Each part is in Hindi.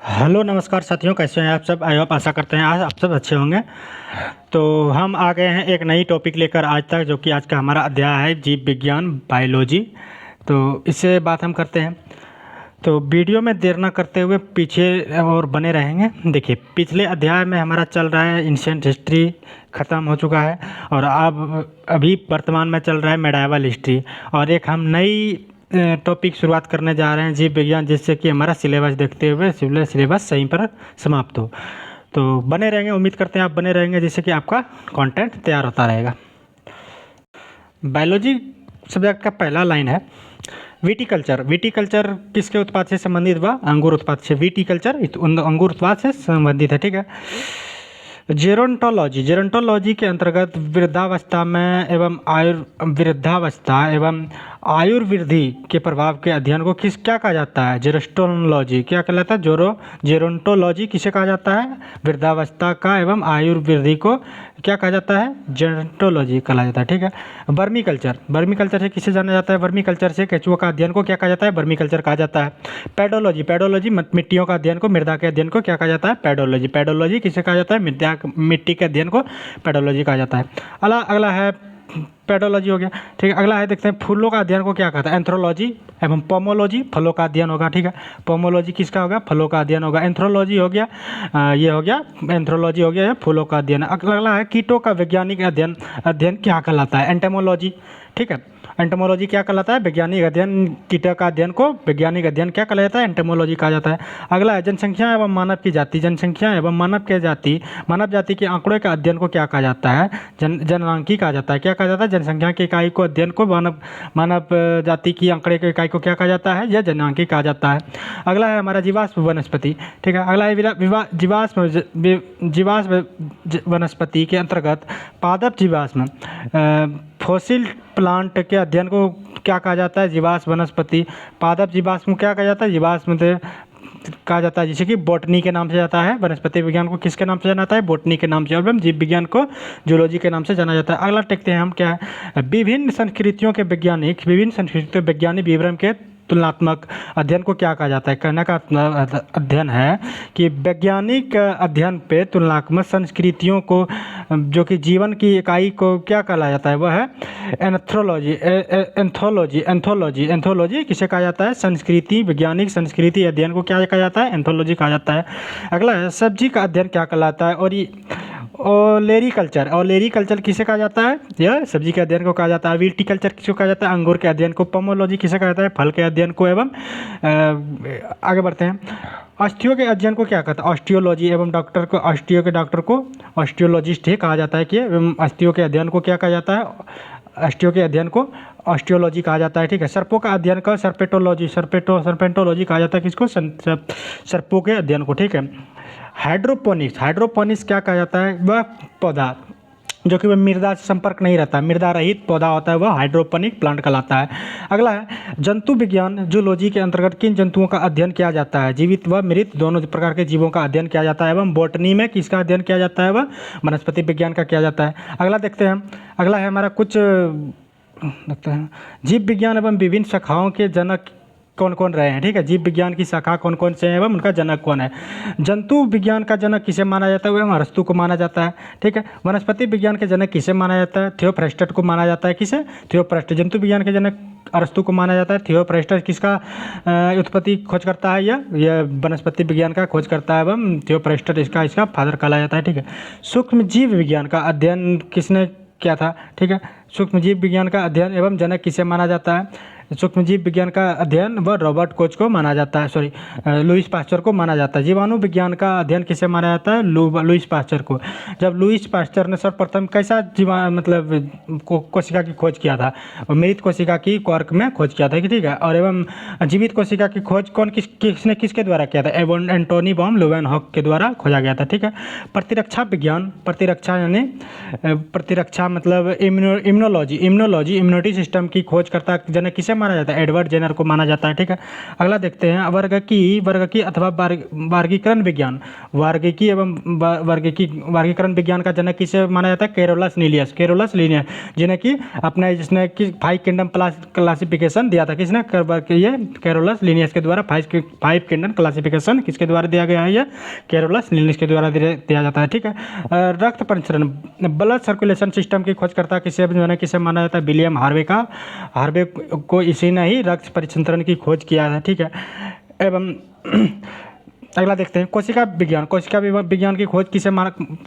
हेलो नमस्कार साथियों, कैसे हैं आप सब। आई होप आशा करते हैं आज आप सब अच्छे होंगे। तो हम आ गए हैं एक नई टॉपिक लेकर आज तक, जो कि आज का हमारा अध्याय है जीव विज्ञान बायोलॉजी। तो इससे बात हम करते हैं। तो वीडियो में देर ना करते हुए पीछे और बने रहेंगे। देखिए, पिछले अध्याय में हमारा चल रहा है एंशिएंट हिस्ट्री, ख़त्म हो चुका है और अब अभी वर्तमान में चल रहा है मेडाइवल हिस्ट्री। और एक हम नई टॉपिक शुरुआत करने जा रहे हैं जीव विज्ञान, जिससे कि हमारा सिलेबस देखते हुए सिलेबस सही पर समाप्त हो। तो बने रहेंगे, उम्मीद करते हैं आप बने रहेंगे, जिससे कि आपका कंटेंट तैयार होता रहेगा। बायोलॉजी सब्जेक्ट का पहला लाइन है विटिकल्चर। विटिकल्चर किसके उत्पाद से संबंधित हुआ? अंगूर उत्पाद से। विटिकल्चर अंगूर उत्पाद से संबंधित है, ठीक है। जेरोंटोलॉजी, जेरोंटोलॉजी के अंतर्गत वृद्धावस्था में वृद्धावस्था एवं आयुर्वृद्धि के प्रभाव के अध्ययन को क्या कहा जाता है? जेरोस्टोलॉजी। क्या कहलाता है? जेरोंटोलॉजी किसे कहा जाता है? वृद्धावस्था का एवं आयुर्वृद्धि को क्या कहा जाता है? जेरोंटोलॉजी कहा जाता है, ठीक है। वर्मी कल्चर, वर्मी कल्चर से किसे जाना जाता है? वर्मी कल्चर से केंचुओं का अध्ययन को क्या कहा जाता है? वर्मी कल्चर कहा जाता है। पेडोलॉजी, पेडोलॉजी मिट्टियों का अध्ययन को, मृदा के अध्ययन को क्या कहा जाता है? पेडोलॉजी। पेडोलॉजी किसे कहा जाता है? मिट्टी के अध्ययन को पेडोलॉजी कहा जाता है। अगला है पेडोलॉजी हो गया, ठीक है। अगला है, देखते हैं फूलों का अध्ययन को क्या कहता है? एंथ्रोलॉजी एवं पोमोलॉजी, फलों का अध्ययन होगा, ठीक है। पोमोलॉजी किसका होगा? फलों का अध्ययन होगा। एंथ्रोलॉजी हो गया, ये हो गया एंथ्रोलॉजी हो गया, फूलों का अध्ययन। अगला है कीटों का वैज्ञानिक अध्ययन क्या कहलाता है? एंटेमोलॉजी, ठीक है। एंटेमोलॉजी क्या कहलाता है? वैज्ञानिक अध्ययन। कीटों का अध्ययन को वैज्ञानिक अध्ययन क्या कहा जाता है? एंटेमोलॉजी कहा जाता है। अगला है जनसंख्या एवं मानव की जाति। जनसंख्या एवं मानव जाति के आंकड़ों के अध्ययन को क्या कहा जाता है? जननांकी कहा जाता है। क्या कहा जाता है? जनसंख्या की इकाई को अध्ययन को मानव जाति की आंकड़े की इकाई को क्या कहा जाता है? यह जननांकी कहा जाता है। अगला है हमारा जीवाश्म वनस्पति, ठीक है। अगला है जीवाश्म वनस्पति के अंतर्गत पादप जीवाश्म फॉसिल प्लांट के अध्ययन को क्या कहा जाता है? जीवाश्म वनस्पति। पादप जीवाश्म क्या कहा जाता है? जीवाश्म कहा जाता है, जिसे कि बॉटनी के नाम से जाता है। वनस्पति विज्ञान को किसके नाम से जाना जाता है? बॉटनी के नाम से। और जीव विज्ञान को जूलॉजी के नाम से जाना जाता है। अगला देखते हैं हम क्या है। विभिन्न संस्कृतियों के वैज्ञानिक विवरण के तुलनात्मक अध्ययन को क्या कहा जाता है? कहने का अध्ययन है कि वैज्ञानिक अध्ययन पे तुलनात्मक संस्कृतियों को, जो कि जीवन की इकाई को क्या कहा जाता है? वह है एंथोलॉजी किसे कहा जाता है? संस्कृति, वैज्ञानिक संस्कृति अध्ययन को क्या कहा जाता है? एंथोलॉजी कहा जाता है। अगला है सब्जी का अध्ययन क्या कहलाता है? और ये ओलेरीकल्चर, ओलेरीकल्चर किसे कहा जाता है? यह सब्जी के अध्ययन को कहा जाता है। विटिकल्चर किसे कहा जाता है? अंगूर के अध्ययन को। पोमोलॉजी किसे कहा जाता है? फल के अध्ययन को। एवं आगे बढ़ते हैं, अस्थियों के अध्ययन को क्या कहता है? ऑस्टियोलॉजी। एवं डॉक्टर को ऑस्टियोलॉजिस्ट ही कहा जाता है कि अस्थियों के अध्ययन को क्या कहा जाता है? अस्थियों के अध्ययन को ऑस्टियोलॉजी कहा जाता है, ठीक है। सर्पों का अध्ययन का सर्पेंटोलॉजी कहा जाता है। किसको? सर्पों के अध्ययन को, ठीक है। हाइड्रोपोनिक्स क्या कहा जाता है? वह पौधा जो कि वह मृदा से संपर्क नहीं रहता, मृदा रहित पौधा होता है, वह हाइड्रोपोनिक प्लांट कहलाता है। अगला है जंतु विज्ञान। जूलॉजी के अंतर्गत किन जंतुओं का अध्ययन किया जाता है? जीवित व मृत दोनों प्रकार के जीवों का अध्ययन किया जाता है। एवं बॉटनी में किसका अध्ययन किया जाता है? वह वनस्पति विज्ञान का किया जाता है। अगला देखते हैं हम। अगला है हमारा कुछ देखते हैं, जीव विज्ञान एवं विभिन्न शाखाओं के जनक कौन कौन रहे हैं, ठीक है। जीव विज्ञान की शाखा कौन कौन से हैं एवं उनका जनक कौन है? जंतु विज्ञान का जनक किसे माना जाता है? वह अरस्तु को माना जाता है, ठीक है। वनस्पति विज्ञान के जनक किसे माना जाता है? थियोफ्रास्टस को माना जाता है। किसे? थियोफ्रास्टस। जंतु विज्ञान के जनक अरस्तु को माना जाता है। थियोफ्रास्टस किसका उत्पत्ति खोज करता है? यह वनस्पति विज्ञान का खोज करता है एवं थियोफ्रास्टस इसका फादर कहा जाता है, ठीक है। सूक्ष्म जीव विज्ञान का अध्ययन किसने किया था, ठीक है। सूक्ष्म जीव विज्ञान का अध्ययन एवं जनक किसे माना जाता है? सूक्ष्मजीव विज्ञान का अध्ययन व रॉबर्ट कोच को माना जाता है, लुईस पास्चर को माना जाता है। जीवाणु विज्ञान का अध्ययन किसे माना जाता है? लुईस पास्चर को। जब लुईस पास्चर ने सर्वप्रथम कैसा कोशिका की खोज किया था? मृत कोशिका की क्वार्क में खोज किया था, ठीक है। और एवं जीवित कोशिका की खोज किसने किसके द्वारा किया था? एंटोनी बॉम लुवेनहॉक के द्वारा खोजा गया था, ठीक है। प्रतिरक्षा विज्ञान, प्रतिरक्षा मतलब इम्यूनिटी सिस्टम की खोज करता जनक किसे माना जाता है? एडवर्ड जेनर को माना जाता है। ठीक है, अगला देखते हैं वर्गीकी अथवा वर्गीकरण विज्ञान। वर्गीकी एवं वर्गीकरण विज्ञान का जनक किसे माना जाता है? कैरोलस लीनियस, जिसने कि 5 किंगडम क्लासिफिकेशन दिया था। किसने? ये कैरोलस लीनियस के द्वारा 5 किंगडम क्लासिफिकेशन किसके द्वारा दिया गया है? ये कैरोलस लीनियस के द्वारा दिया जाता है। ठीक है, रक्त परिसरण, ब्लड सर्कुलेशन सिस्टम की खोजकर्ता किसे माना जाता है? विलियम हार्वे को इसी ने ही रक्त परिसंचरण की खोज किया है। ठीक है, एवं अगला देखते हैं कोशिका विज्ञान की खोज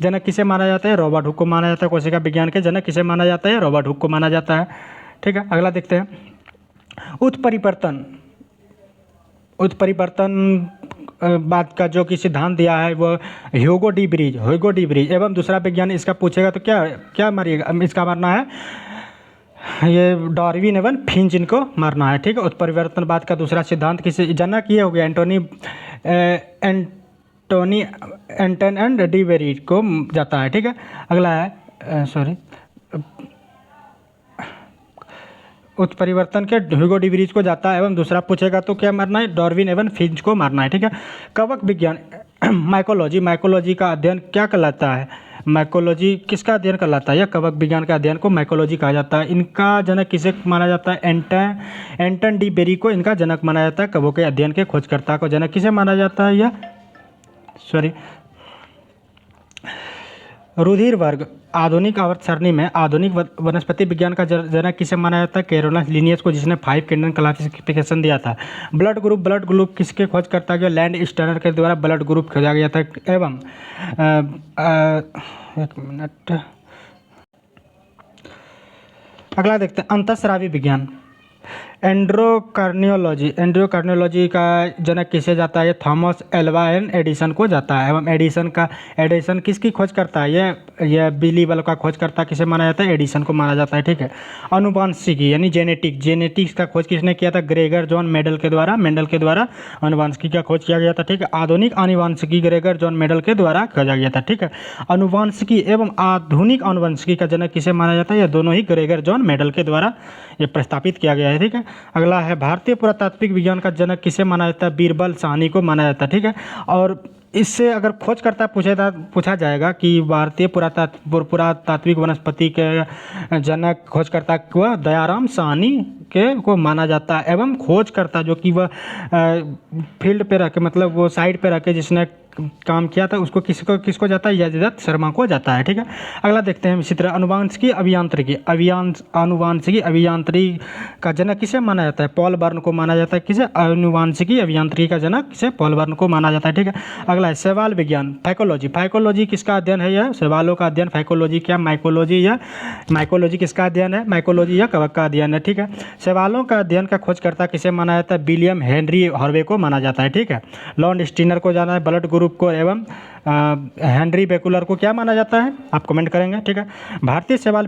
जनक किसे माना जाता है? रॉबर्ट हुक को माना जाता है। कोशिका विज्ञान के जनक किसे माना जाता है? रॉबर्ट हुक को माना जाता है। ठीक है, अगला देखते हैं उत्परिवर्तन बात का जो कि सिद्धांत दिया है वो ह्यूगो डी ब्रिज एवं दूसरा विज्ञान इसका पूछेगा तो क्या मारिएगा? इसका मारना है ये डार्विन एवं फिंच, इनको मारना है। ठीक है, उत्परिवर्तनवाद का दूसरा सिद्धांत किसे जनक ये हो गया? एंटन एंड डी ब्रिज को जाता है। ठीक है, अगला है उत्परिवर्तन के ह्यूगो डी ब्रिज को जाता है एवं दूसरा पूछेगा तो क्या मारना है? डार्विन एवं फिंच को मारना है। ठीक है, कवक विज्ञान माइकोलॉजी का अध्ययन क्या कहलाता है? माइकोलॉजी किसका अध्ययन कहलाता है? या कवक विज्ञान का अध्ययन को माइकोलॉजी कहा जाता है। इनका जनक किसे माना जाता है? एंटन डी बेरी को इनका जनक माना जाता है। कवों के अध्ययन के खोजकर्ता को जनक किसे माना जाता है? या रुधिर वर्ग आधुनिक आवर्त सरणी में आधुनिक वनस्पति विज्ञान का जनक किसे माना जाता है? कैरोलस लीनियस को, जिसने 5 किंगडम क्लासिफिकेशन दिया था। ब्लड ग्रुप किसके खोज करता गया? लैंड स्टर्नर के द्वारा ब्लड ग्रुप खोजा गया था। एवं एक मिनट, अगला देखते हैं अंतःस्रावी विज्ञान। एंड्रोकार्नियोलॉजी का जनक किसे जाता है? थॉमस एल्वा एडिसन को जाता है। एवं एडिसन किसकी खोज करता है? यह बिली बल्ब का खोज करता किसे माना जाता है? एडिसन को माना जाता है। ठीक है, अनुवांशिकी यानी जेनेटिक्स का खोज किसने किया था? ग्रेगर जॉन मेंडल के द्वारा अनुवांशिकी का खोज किया गया था। ठीक है, आधुनिक अनुवांशिकी ग्रेगर जॉन मेंडल के द्वारा खोजा गया था। ठीक है, अनुवांशिकी एवं आधुनिक अनुवांशिकी का जनक किसे माना जाता है? यह दोनों ही ग्रेगर जॉन मेंडल के द्वारा ये प्रस्तावित किया गया है। ठीक है, अगला है भारतीय पुरातात्विक विज्ञान का जनक किसे माना जाता है? बीरबल साहनी को माना जाता है। ठीक है, और इससे अगर खोजकर्ता पूछा जाएगा कि भारतीय पुरातात्विक वनस्पति के जनक खोजकर्ता को दयाराम साहनी को माना जाता है। एवं खोजकर्ता जो कि वह फील्ड पे रह के मतलब वो साइड पे रह के जिसने काम किया था उसको किसको जाता है? यजदत्त शर्मा को जाता है। ठीक है, अगला देखते हैं इसी तरह अनुवांशिकी अभियांत्रिकी का जनक किसे माना जाता है? पॉल बर्न को माना जाता है। किसे? अनुवांशिकी अभियांत्रिकी का जनक किसे? पॉल बर्न को माना जाता है। ठीक है, अगला है शैवाल विज्ञान फाइकोलॉजी किसका अध्ययन है? यह शैवालों का अध्ययन। फाइकोलॉजी क्या? माइकोलॉजी किसका अध्ययन है? माइकोलॉजी या कवक का अध्ययन है। ठीक है, शैवालों का अध्ययन का खोजकर्ता किसे माना जाता है? विलियम हेनरी हार्वे को माना जाता है। ठीक है, लॉन्ड स्टीनर को जाना है। ब्लड ग्रुप को एवं हेनरी बेकुलर को क्या माना जाता है? आप कमेंट करेंगे। ठीक है, भारतीय शैवाल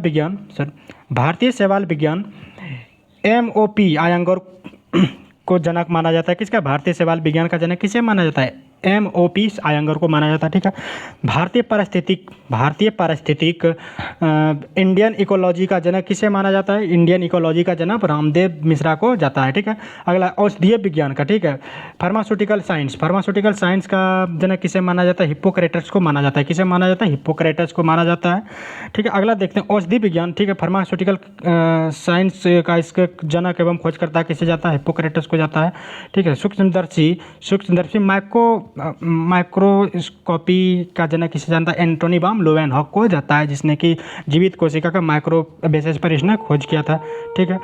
विज्ञान MOP आयंगर को जनक माना जाता है। किसका? भारतीय शैवाल विज्ञान का जनक किसे माना जाता है? MOP आयंगर को माना जाता है। ठीक है, भारतीय पारिस्थितिक इंडियन इकोलॉजी का जनक किसे माना जाता है? इंडियन इकोलॉजी का जनक रामदेव मिश्रा को जाता है। ठीक है, अगला औषधीय विज्ञान का। ठीक है, फार्मास्यूटिकल साइंस का जनक किसे माना जाता है? हिप्पोक्रेटस को माना जाता है। किसे माना जाता है? हिप्पोक्रेटस को माना जाता है। ठीक है, अगला देखते हैं औषधि विज्ञान। ठीक है, फार्मास्यूटिकल साइंस का इसके जनक एवं खोजकर्ता किसे जाता है? हिप्पोक्रेटस को जाता है। ठीक है, सूक्ष्मदर्शी माइक्रोस्कोपी का जनक किसे जानता है? एंटोनी बाम लोवेनहॉक को जाता है, जिसने कि जीवित कोशिका का माइक्रो बेसिस पर इसने खोज किया था। ठीक है,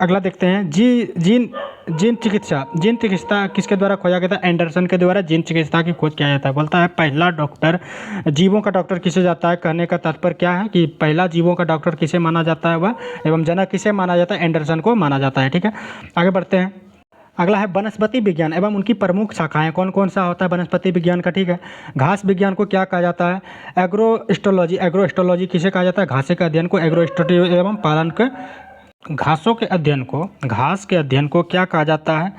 अगला देखते हैं जीन चिकित्सा किसके द्वारा खोजा गया था? एंडरसन के द्वारा जीन चिकित्सा की खोज किया जाता है। बोलता है पहला डॉक्टर जीवों का डॉक्टर किसे जाता है? कहने का तात्पर्य क्या है कि पहला जीवों का डॉक्टर किसे माना जाता है वह, एवं जनक किसे माना जाता है? एंडरसन को माना जाता है। ठीक है, आगे बढ़ते हैं। अगला है वनस्पति विज्ञान एवं उनकी प्रमुख शाखाएं। कौन सा होता है वनस्पति विज्ञान का? ठीक है, घास विज्ञान को क्या कहा जाता है? एग्रोस्टोलॉजी किसे कहा जाता है? घास के अध्ययन को एग्रोस्टोलॉजी एवं पालन के घास के अध्ययन को क्या कहा जाता है?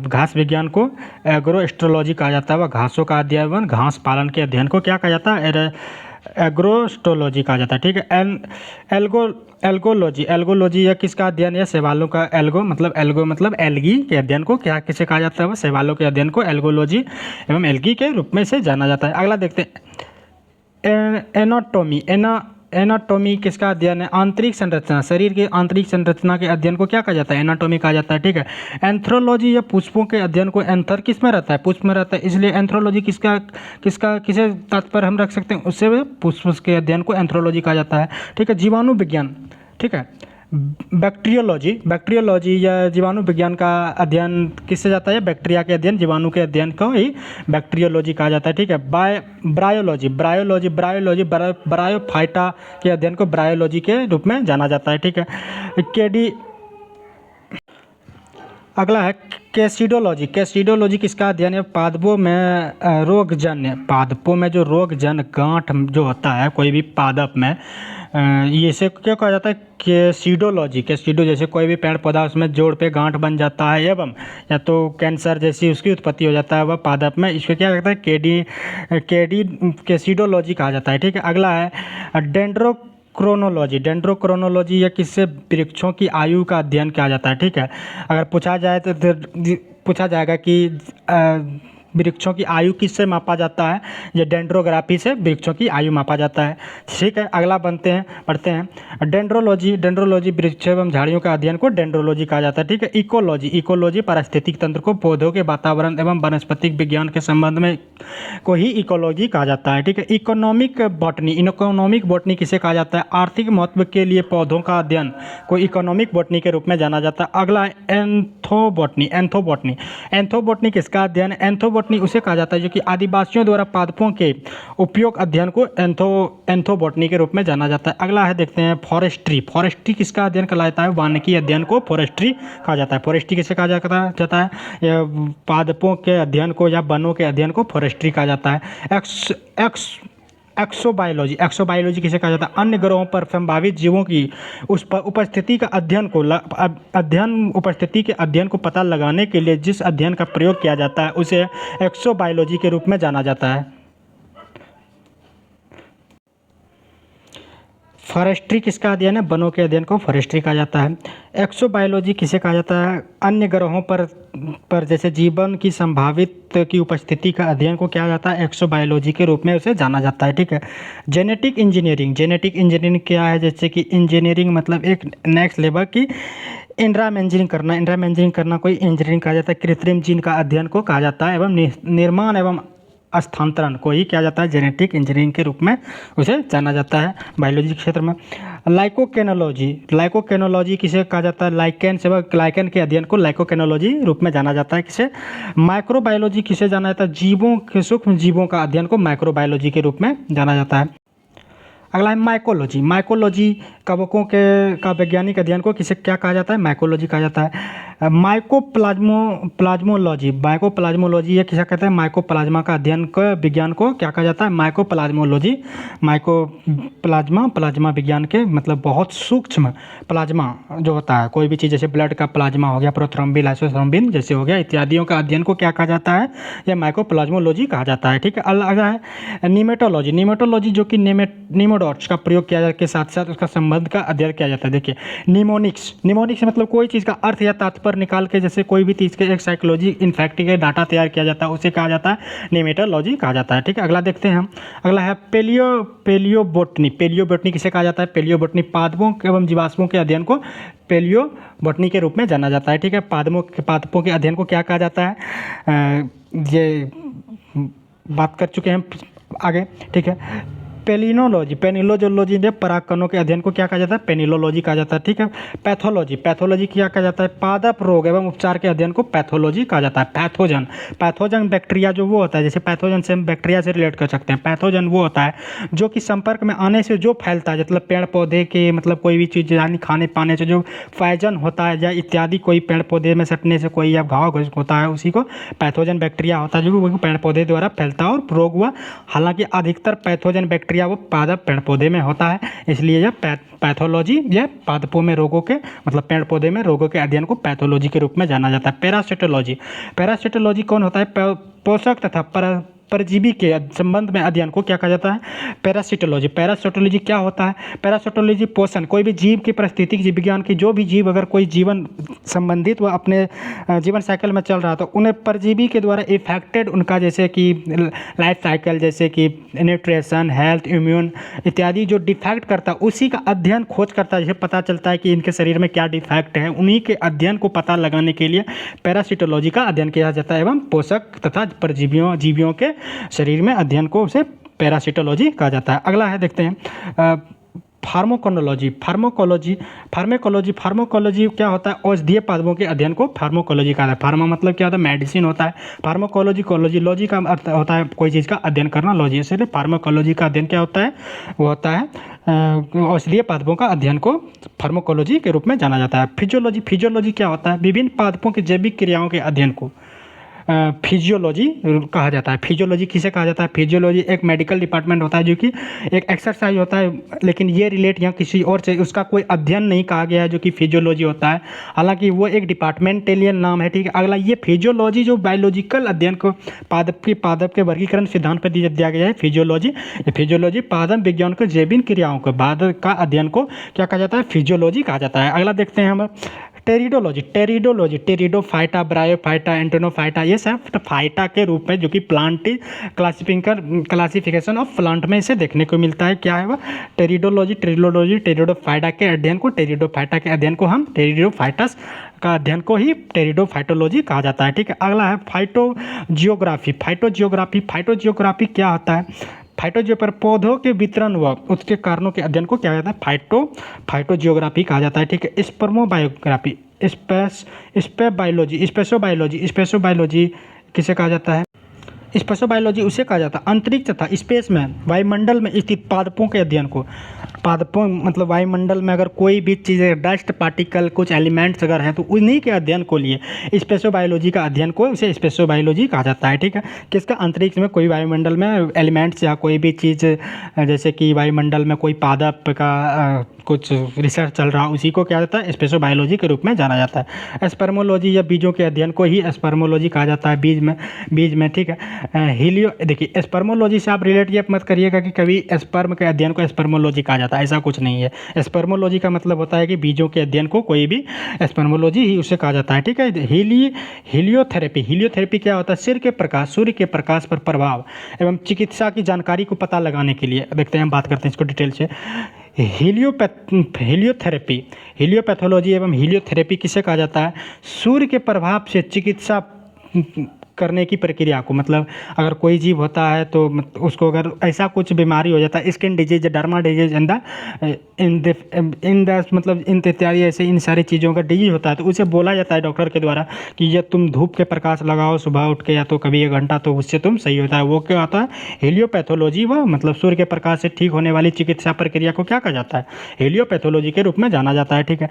घास विज्ञान को एग्रोस्टोलॉजी कहा जाता है। वह घासों का अध्ययन घास पालन के अध्ययन को क्या कहा जाता है? एग्रोस्टोलॉजी कहा जाता है। ठीक है। एल्गोलॉजी या किसका अध्ययन है? शैवालों का। एल्गो मतलब एल्गी के अध्ययन को क्या किसे कहा जाता है? वो शैवालों के अध्ययन को एल्गोलॉजी एवं एल्गी के रूप में से जाना जाता है। अगला देखते हैं एनाटॉमी। एनाटॉमी किसका अध्ययन है? आंतरिक संरचना, शरीर की आंतरिक संरचना के अध्ययन को क्या कहा जाता है? एनाटॉमी कहा जाता है। ठीक है। एंथ्रोलॉजी या पुष्पों के अध्ययन को, एंथर किस में रहता है? पुष्प में रहता है, इसलिए एंथ्रोलॉजी किसे तात्पर्य हम रख सकते हैं? उससे पुष्प के अध्ययन को एंथ्रोलॉजी कहा जाता है। ठीक है। जीवाणु विज्ञान। ठीक है। बैक्टीरियोलॉजी या जीवाणु विज्ञान का अध्ययन किससे जाता है? बैक्टीरिया के अध्ययन, जीवाणु के अध्ययन को ही बैक्टीरियोलॉजी कहा जाता है। ठीक है। ब्रायोफाइटा के अध्ययन को ब्रायोलॉजी के रूप में जाना जाता है। ठीक है। अगला है कैसिडोलॉजी किसका अध्ययन है? पादपों में पादपों में जो रोगजन्य गांठ जो होता है कोई भी पादप में, ये इसे क्या कहा जाता है? कैसिडो जैसे कोई भी पेड़ पौधा उसमें जोड़ पे गांठ बन जाता है एवं या तो कैंसर जैसी उसकी उत्पत्ति हो जाता है वह पादप में, इसको क्या कहता है? कैसिडोलॉजी कहा जाता है। ठीक है। अगला है डेंड्रोक्रोनोलॉजी या किससे? वृक्षों की आयु का अध्ययन किया जाता है। ठीक है। अगर पूछा जाए तो पूछा जाएगा कि वृक्षों की आयु किससे मापा जाता है? ये डेंड्रोग्राफी से वृक्षों की आयु मापा जाता है। ठीक है। अगला पढ़ते हैं डेंड्रोलॉजी वृक्ष एवं झाड़ियों का अध्ययन को डेंड्रोलॉजी कहा जाता है। ठीक है। इकोलॉजी पारिस्थितिक तंत्र को, पौधों के वातावरण एवं वनस्पतिक विज्ञान के संबंध में को ही इकोलॉजी कहा जाता है। ठीक है। इकोनॉमिक बॉटनी किसे कहा जाता है? आर्थिक महत्व के लिए पौधों का अध्ययन को इकोनॉमिक बॉटनी के रूप में जाना जाता है। अगला है एंथोबॉटनी किसका अध्ययन? एंथोबॉटनी उसे कहा जाता है जो कि आदिवासियों द्वारा पादपों के उपयोग अध्ययन को एंथोबॉटनी के रूप में जाना जाता है। अगला है देखते हैं फॉरेस्ट्री किसका अध्ययन कहलाता है? वानिकी अध्ययन को फॉरेस्ट्री कहा जाता है। फॉरेस्ट्री किसे कहा जाता है? पादपों के अध्ययन को या वनों के अध्ययन को फॉरेस्ट्री कहा जाता है। एक्सोबायोलॉजी किसे कहा जाता है? अन्य ग्रहों पर संभावित जीवों की उस पर उपस्थिति का उपस्थिति के अध्ययन को पता लगाने के लिए जिस अध्ययन का प्रयोग किया जाता है उसे एक्सोबायोलॉजी के रूप में जाना जाता है। फॉरेस्ट्री किसका अध्ययन है? वनों के अध्ययन को फॉरेस्ट्री कहा जाता है। एक्सोबायोलॉजी किसे कहा जाता है? अन्य ग्रहों पर जैसे जीवन की संभावित की उपस्थिति का अध्ययन को क्या जाता है? एक्सोबायोलॉजी के रूप में उसे जाना जाता है। ठीक है। जेनेटिक इंजीनियरिंग क्या है? जैसे कि इंजीनियरिंग मतलब एक नेक्स्ट लेवल की इंट्रामेंजरिंग करना कोई इंजीनियरिंग कहा जाता है। कृत्रिम जीन का अध्ययन को कहा जाता है एवं निर्माण एवं स्थानांतरण को ही किया जाता है जेनेटिक इंजीनियरिंग के रूप में उसे जाना जाता है बायोलॉजी के क्षेत्र में। लाइकोकेनोलॉजी किसे कहा जाता है? लाइकेन के अध्ययन को लाइकोकेनोलॉजी रूप में जाना जाता है। किसे? माइक्रोबायोलॉजी किसे जाना जाता है? जीवों के सूक्ष्म जीवों का अध्ययन को माइक्रोबायोलॉजी के रूप में जाना जाता है। अगला है माइकोलॉजी कवकों का वैज्ञानिक अध्ययन को किसे क्या कहा जाता है? माइकोलॉजी कहा जाता है। माइकोप्लाज्मोलॉजी या किसे कहते हैं? माइकोप्लाज्मा का अध्ययन को विज्ञान को क्या कहा जाता है? प्लाज्मा विज्ञान के मतलब बहुत सूक्ष्म प्लाज्मा जो होता है कोई भी चीज़ जैसे ब्लड का प्लाज्मा हो गया, प्रोथ्रोम्बिन लाइसोथ्रोम्बिन जैसे हो गया इत्यादियों का अध्ययन को क्या कहा जाता है? यह माइकोप्लाज्मोलॉजी कहा जाता है। ठीक है। अगला है निमेटोलॉजी जो कि निमोडॉट्स का प्रयोग किया के साथ साथ उसका संबंध का अध्ययन किया जाता है। देखिए निमोनिक्स मतलब कोई चीज़ का अर्थ या तात्पर्य निकाल के जैसे कोई भी चीज़ के एक साइकोलॉजी इनफैक्ट के डाटा तैयार किया जाता है उसे कहा जाता है निमेटोलॉजी कहा जाता है। ठीक है। अगला देखते हैं हम। अगला है पेलियोबोटनी किसे कहा जाता है? पेलियोबोटनी पादपों एवं जीवाश्मों के अध्ययन को पेलियोबोटनी के रूप में जाना जाता है। ठीक है। पादपों के अध्ययन को क्या कहा जाता है? ये बात कर चुके हैं आगे। ठीक है। पेनिलोलॉजी ने परागकणों के अध्ययन को क्या कहा जाता है? पेनिलोलॉजी कहा जाता है। ठीक है। पैथोलॉजी क्या कहा जाता है? पादप रोग एवं उपचार के अध्ययन को पैथोलॉजी कहा जाता है। पैथोजन बैक्टीरिया जो वो होता है जैसे पैथोजन से हम बैक्टीरिया से रिलेट कर सकते हैं। पैथोजन वो होता है जो कि संपर्क में आने से जो फैलता है मतलब पेड़ पौधे के मतलब कोई भी चीज़ यानी खाने पाने से जो पॉइजन होता है या इत्यादि कोई पेड़ पौधे में सटने से कोई या घाव होता है उसी को पैथोजन बैक्टीरिया होता है जो वो पेड़ पौधे द्वारा फैलता है और रोग हुआ। हालांकि अधिकतर पैथोजन बैक्टीरिया वो पादप पेड़ पौधे में होता है इसलिए यह पैथोलॉजी यह पादपों में रोगों के मतलब पेड़ पौधे में रोगों के अध्ययन को पैथोलॉजी के रूप में जाना जाता है। पैरासिटोलॉजी कौन होता है? पोषक तथा परजीवी के संबंध में अध्ययन को क्या कहा जाता है? पैरासिटोलॉजी। पैरासिटोलॉजी क्या होता है? पैरासिटोलॉजी पोषण, कोई भी जीव की परिस्थितिक जीव विज्ञान की जो भी जीव अगर कोई जीवन संबंधित वह अपने जीवन साइकिल में चल रहा तो उन्हें परजीवी के द्वारा इफेक्टेड उनका जैसे कि लाइफ साइकिल, जैसे कि न्यूट्रिशन, हेल्थ, इम्यून इत्यादि जो डिफेक्ट करता है उसी का अध्ययन खोज करता है, जिसे पता चलता है कि इनके शरीर में क्या डिफेक्ट है, उन्हीं के अध्ययन को पता लगाने के लिए पैरासिटोलॉजी का अध्ययन किया जाता है एवं पोषक तथा परजीवियों जीवियों के शरीर में अध्ययन को उसे पैरासिटोलॉजी कहा जाता है। अगला है देखते हैं फार्माकोलॉजी। फार्माकोलॉजी क्या होता है? औषधीय पादपों के अध्ययन को फार्माकोलॉजी कहा जाता है। फार्मा मतलब क्या होता है? मेडिसिन होता है। फार्माकोलॉजी लॉजी का अर्थ होता है कोई चीज़ का अध्ययन करना, लॉजी, इसलिए फार्माकोलॉजी का अध्ययन क्या होता है? वो होता है औषधीय पादपों का अध्ययन को फार्माकोलॉजी के रूप में जाना जाता है। फिजियोलॉजी क्या होता है? विभिन्न पादपों की जैविक क्रियाओं के अध्ययन को फिजियोलॉजी कहा जाता है। फिजियोलॉजी किसे कहा जाता है? फिजियोलॉजी एक मेडिकल डिपार्टमेंट होता है जो कि एक एक्सरसाइज होता है, लेकिन ये रिलेट या किसी और से उसका कोई अध्ययन नहीं कहा गया है जो कि फिजियोलॉजी होता है, हालांकि वो एक डिपार्टमेंटलियन नाम है, ठीक है। अगला ये फिजियोलॉजी जो बायोलॉजिकल अध्ययन को पादप के वर्गीकरण सिद्धांत पर दिया गया है फिजियोलॉजी पादप विज्ञान को जैविक क्रियाओं को बाद का अध्ययन को क्या कहा जाता है? फिजियोलॉजी कहा जाता है। अगला देखते हैं हम टेरिडोफाइटा, ब्रायोफाइटा, एंटेनोफाइटा, ये सब फाइटा के रूप में जो कि प्लांट क्लासिफिकेशन ऑफ प्लांट में इसे देखने को मिलता है। क्या है वह? टेरिडोफाइटा के अध्ययन को हम टेरिडोफाइटस का अध्ययन को ही टेरिडोफाइटोलॉजी कहा जाता है, ठीक है। अगला है फाइटोजियोग्राफी क्या होता है? फाइटोजियोग्राफी पौधों के वितरण व उसके कारणों के अध्ययन को क्या कहता है? फाइटोजियोग्राफी कहा जाता है, ठीक है। स्पर्मोबायोग्राफी, स्पेसोबायोलॉजी किसे कहा जाता है? स्पेसोबायोलॉजी उसे कहा जाता है अंतरिक्ष तथा स्पेस में वायुमंडल में स्थित पादपों के अध्ययन को। पादपों मतलब वायुमंडल में अगर कोई भी चीज़ें, डस्ट पार्टिकल, कुछ एलिमेंट्स अगर हैं तो उन्हीं के अध्ययन को लिए स्पेसोबायोलॉजी का अध्ययन को उसे स्पेसोबायोलॉजी कहा जाता है, ठीक है। किसका? अंतरिक्ष में कोई वायुमंडल में एलिमेंट्स या कोई भी चीज़, जैसे कि वायुमंडल में कोई पादप का कुछ रिसर्च चल रहा, उसी को क्या जाता है? स्पेसोबायोलॉजी के रूप में जाना जाता है। स्पर्मोलॉजी या बीजों के अध्ययन को ही स्पर्मोलॉजी कहा जाता है, बीज में, ठीक है। देखिए स्पर्मोलॉजी से आप रिलेट ये मत करिएगा कि कभी स्पर्म के अध्ययन को स्पर्मोलॉजी कहा जाता है, ऐसा कुछ नहीं है। स्पर्मोलॉजी का मतलब होता है कि बीजों के अध्ययन को कोई भी स्पर्मोलॉजी ही उसे कहा जाता है, ठीक है। हीलियोथेरेपी क्या होता है? सूर्य के प्रकाश पर प्रभाव एवं चिकित्सा की जानकारी को पता लगाने के लिए देखते हैं, हम बात करते हैं इसको डिटेल से। हीलियोपैथोलॉजी एवं हीलियोथेरेपी किसे कहा जाता है? सूर्य के प्रभाव से चिकित्सा करने की प्रक्रिया को, मतलब अगर कोई जीव होता है तो उसको अगर ऐसा कुछ बीमारी हो जाता है, स्किन डिजीज, डर्मा डिजीज मतलब इन इत्यादि ऐसे इन सारी चीज़ों का डिजीज होता है तो उसे बोला जाता है डॉक्टर के द्वारा कि ये तुम धूप के प्रकाश लगाओ सुबह उठ के या तो कभी 1 घंटा, तो उससे तुम सही होता है। वो क्या होता है? हेलियोपैथोलॉजी, व मतलब सूर्य के प्रकाश से ठीक होने वाली चिकित्सा प्रक्रिया को क्या कहा जाता है? हेलियोपैथोलॉजी के रूप में जाना जाता है, ठीक है।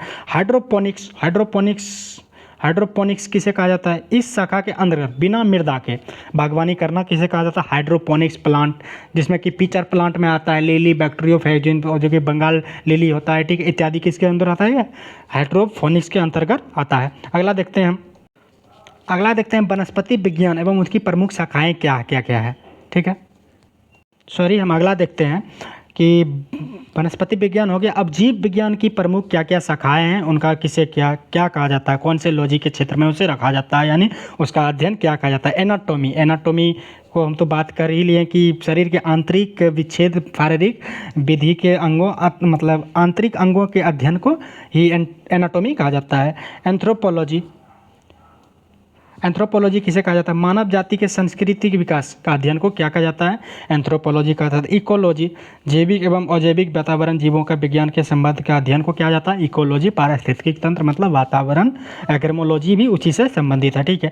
हाइड्रोपोनिक्स किसे कहा जाता है? इस शाखा के अंतर्गत बिना मृदा के बागवानी करना किसे कहा जाता है? हाइड्रोपोनिक्स प्लांट, जिसमें कि पिचर प्लांट में आता है लिली, बैक्टीरियोफेजिन, जो कि बंगाल लिली होता है, ठीक है, इत्यादि किसके अंदर आता है? हाइड्रोपोनिक्स के अंतर्गत आता है। अगला देखते हैं वनस्पति विज्ञान एवं उसकी प्रमुख शाखाएँ क्या है, ठीक है। हम अगला देखते हैं कि वनस्पति विज्ञान हो गया। अब जीव विज्ञान की प्रमुख क्या क्या शाखाएं हैं, उनका किसे क्या कहा जाता है, कौन से लॉजी के क्षेत्र में उसे रखा जाता है, यानी उसका अध्ययन क्या कहा जाता है? एनाटॉमी को हम तो बात कर ही लिए कि शरीर के आंतरिक विच्छेद, शारीरिक विधि के अंगों मतलब आंतरिक अंगों के अध्ययन को ही एनाटॉमी कहा जाता है। एंथ्रोपोलॉजी किसे कहा जाता है? मानव जाति के सांस्कृतिक विकास का अध्ययन को क्या कहा जाता है? एंथ्रोपोलॉजी कहा जाता है। इकोलॉजी, जैविक एवं अजैविक वातावरण जीवों का विज्ञान के संबंध का अध्ययन को क्या जाता है? इकोलॉजी, पारिस्थितिक तंत्र मतलब वातावरण। एग्रोमोलॉजी भी उसी से संबंधित है, ठीक है।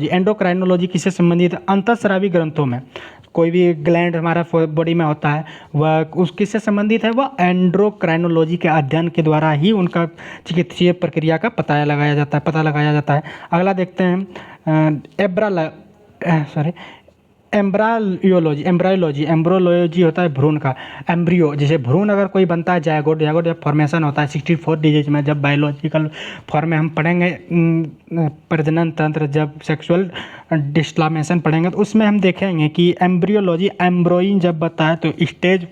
एंडोक्राइनोलॉजी किससे संबंधित है? अंतःस्रावी ग्रंथों में कोई भी ग्लैंड हमारा बॉडी में होता है वह उस किससे संबंधित है? वह एंडोक्राइनोलॉजी के अध्ययन के द्वारा ही उनका चिकित्सीय प्रक्रिया का पता लगाया जाता है। अगला देखते हैं एम्ब्रियोलॉजी होता है भ्रूण का। एम्ब्रियो जैसे भ्रूण अगर कोई बनता है, जायगोट जब फॉर्मेशन होता है 64 डिजीज में, जब बायोलॉजिकल फॉर्म में हम पढ़ेंगे प्रजनन तंत्र, जब सेक्सुअल डिस्प्लामेशन पढ़ेंगे तो उसमें हम देखेंगे कि एम्ब्रियोलॉजी एम्ब्रोइन जब बनता है तो स्टेज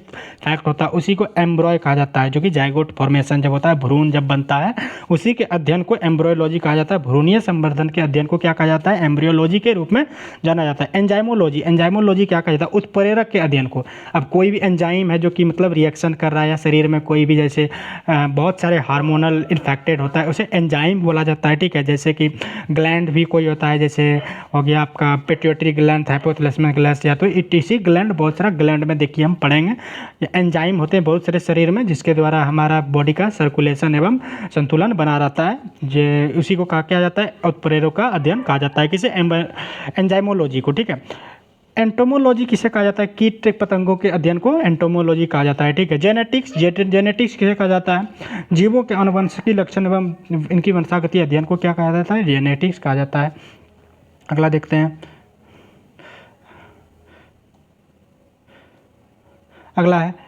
फैक्ट होता है, उसी को एम्ब्रॉय कहा जाता है, जो कि जायगोट फॉर्मेशन जब होता है, भ्रूण जब बनता है, उसी के अध्ययन को एम्ब्रियोलॉजी कहा जाता है। भ्रूणीय संवर्धन के अध्ययन को क्या कहा जाता है? एम्ब्रियोलॉजी के रूप में जाना जाता है। एंजाइमोलॉजी क्या कहा जाता है? उत्प्रेरक के अध्ययन को। अब कोई भी एंजाइम है जो कि मतलब रिएक्शन कर रहा है, या शरीर में कोई भी जैसे बहुत सारे हार्मोनल इन्फेक्टेड होता है, उसे एंजाइम बोला जाता है, ठीक है। जैसे कि ग्लैंड भी कोई होता है, जैसे हो गया आपका पिट्यूटरी ग्लैंड, हाइपोथैलेमस ग्लैंड, या तो ईटीसी ग्लैंड, बहुत सारा ग्लैंड में देखिए हम पढ़ेंगे। ये एंजाइम होते हैं बहुत सारे शरीर में, जिसके द्वारा हमारा बॉडी का सर्कुलेशन एवं संतुलन बना रहता है। ये उसी को कहा क्या जाता है? उत्प्रेरक का अध्ययन कहा जाता है, किसे? एंजाइमोलॉजी को, ठीक है। एंटोमोलॉजी किसे कहा जाता है? कीट पतंगों के अध्ययन को एंटोमोलॉजी कहा जाता है, ठीक है। जेनेटिक्स किसे कहा जाता है? जीवों के आनुवंशिकी लक्षण एवं इनकी वंशागति अध्ययन को क्या कहा जाता है? जेनेटिक्स कहा जाता है। अगला देखते हैं। अगला है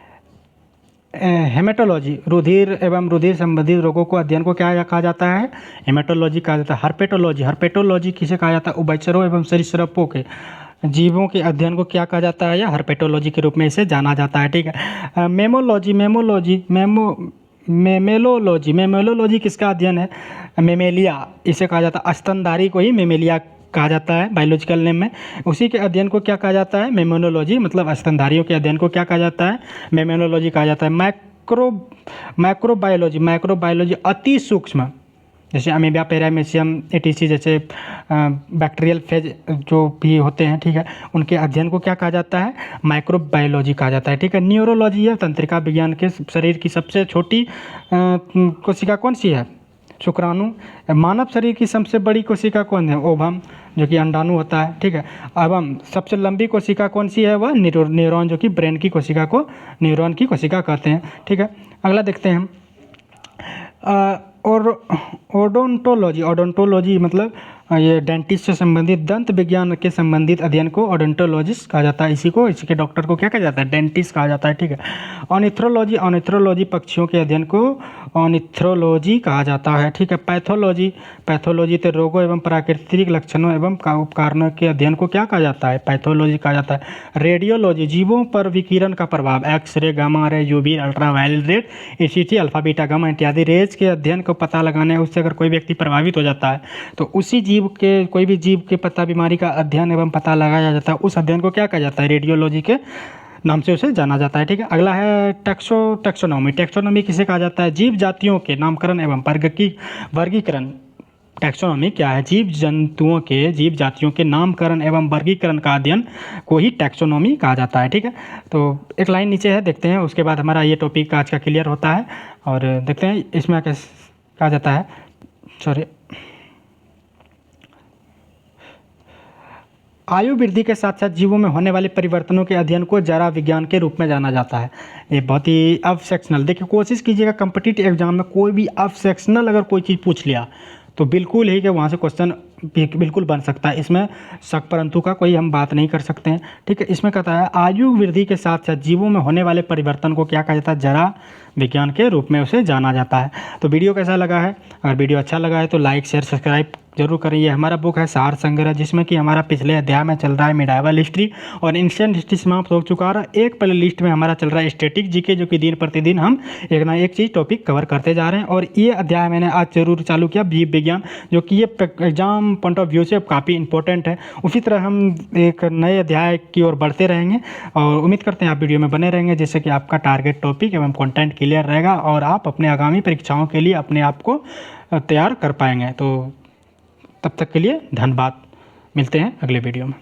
हेमेटोलॉजी, रुधिर एवं रुधिर संबंधित रोगों को अध्ययन को क्या कहा जाता है? हेमेटोलॉजी कहा जाता है। हर्पेटोलॉजी किसे कहा जाता है? उभयचरों एवं सरीसृपों के जीवों के अध्ययन को क्या कहा जाता है? या हर्पेटोलॉजी के रूप में इसे जाना जाता है, ठीक है। मेमेलोलॉजी किसका अध्ययन है? मेमेलिया, इसे कहा जाता है। स्तनधारी को ही मेमेलिया कहा जाता है बायोलॉजिकल नेम में। उसी के अध्ययन को क्या कहा जाता है? मेमेनोलॉजी, मतलब स्तनधारियों के अध्ययन को क्या कहा जाता है? मेमेनोलॉजी कहा जाता है। माइक्रोबायोलॉजी अति सूक्ष्म, जैसे अमीबिया, पैरामीशियम, एटीसी जैसे बैक्टीरियल फेज जो भी होते हैं, ठीक है, उनके अध्ययन को क्या कहा जाता है? माइक्रोबायोलॉजी कहा जाता है, ठीक है। न्यूरोलॉजी है तंत्रिका विज्ञान के शरीर की सबसे छोटी कोशिका कौन सी है? शुक्राणु। मानव शरीर की सबसे बड़ी कोशिका कौन है? ओवम, जो कि अंडाणु होता है, ठीक है। एवं सबसे लंबी कोशिका कौन सी है? वह न्यूरॉन, जो कि ब्रेन की कोशिका को न्यूरॉन की कोशिका कहते हैं, ठीक है। अगला देखते हैं हम और ओडोंटोलॉजी मतलब ये डेंटिस्ट से संबंधित, दंत विज्ञान के संबंधित अध्ययन को ओडोंटोलॉजिस्ट कहा जाता है। इसी के डॉक्टर को क्या कहा जाता है? डेंटिस्ट कहा जाता है, ठीक है। ऑर्निथोलॉजी पक्षियों के अध्ययन को ऑर्निथोलॉजी कहा जाता है, ठीक है। पैथोलॉजी तो रोगों एवं प्राकृतिक लक्षणों एवं उपकारणों के अध्ययन को क्या कहा जाता है? पैथोलॉजी कहा जाता है। रेडियोलॉजी जीवों पर विकिरण का प्रभाव, X-ray, gamma ray, UV, ultraviolet red, ECT, alpha beta gamma इत्यादि रेज के अध्ययन को पता लगाने, उससे अगर कोई व्यक्ति प्रभावित हो जाता है तो उसी कोई भी जीव के पता बीमारी का अध्ययन एवं पता लगाया जाता है, उस अध्ययन को क्या कहा जाता है? रेडियोलॉजी के नाम से उसे जाना जाता है, ठीक है। अगला है टैक्सोनॉमी किसे कहा जाता है? जीव जातियों के नामकरण एवं वर्गीकरण। टैक्सोनॉमी क्या है? जीव जातियों के नामकरण एवं वर्गीकरण का अध्ययन को ही टैक्सोनॉमी कहा जाता है, ठीक है। तो एक लाइन नीचे है, देखते हैं, उसके बाद हमारा ये टॉपिक आज का क्लियर होता है। और देखते हैं इसमें कैसे कहा जाता है। आयु वृद्धि के साथ साथ जीवों में होने वाले परिवर्तनों के अध्ययन को जरा विज्ञान के रूप में जाना जाता है। ये बहुत ही अब सेक्शनल, देखिए कोशिश कीजिएगा कम्पिटिटिव एग्जाम में कोई भी अब सेक्शनल अगर कोई चीज़ पूछ लिया तो बिल्कुल ही कि वहाँ से क्वेश्चन बिल्कुल बन सकता है, इसमें शक परंतु का कोई हम बात नहीं कर सकते हैं, ठीक है। इसमें कहता है आयु वृद्धि के साथ साथ जीवों में होने वाले परिवर्तन को क्या कहा जाता है? जरा विज्ञान के रूप में उसे जाना जाता है। तो वीडियो कैसा लगा है? अगर वीडियो अच्छा लगा है तो लाइक, शेयर, सब्सक्राइब जरूर करें। ये हमारा बुक है सार संग्रह, जिसमें कि हमारा पिछले अध्याय में चल रहा है मिडाइवल हिस्ट्री और एंशिएंट हिस्ट्री समाप्त हो चुका है। एक प्ले लिस्ट में हमारा चल रहा है स्टैटिक जीके, जो कि दिन प्रतिदिन हम एक ना एक चीज़ टॉपिक कवर करते जा रहे हैं। और ये अध्याय मैंने आज जरूर चालू किया जीव विज्ञान, जो कि ये एग्जाम पॉइंट ऑफ व्यू से काफ़ी इंपॉर्टेंट है। उसी तरह हम एक नए अध्याय की ओर बढ़ते रहेंगे और उम्मीद करते हैं आप वीडियो में बने रहेंगे, जिससे कि आपका टारगेट टॉपिक एवं कंटेंट क्लियर रहेगा और आप अपने आगामी परीक्षाओं के लिए अपने आप को तैयार कर पाएंगे। तो तब तक के लिए धन्यवाद, मिलते हैं अगले वीडियो में।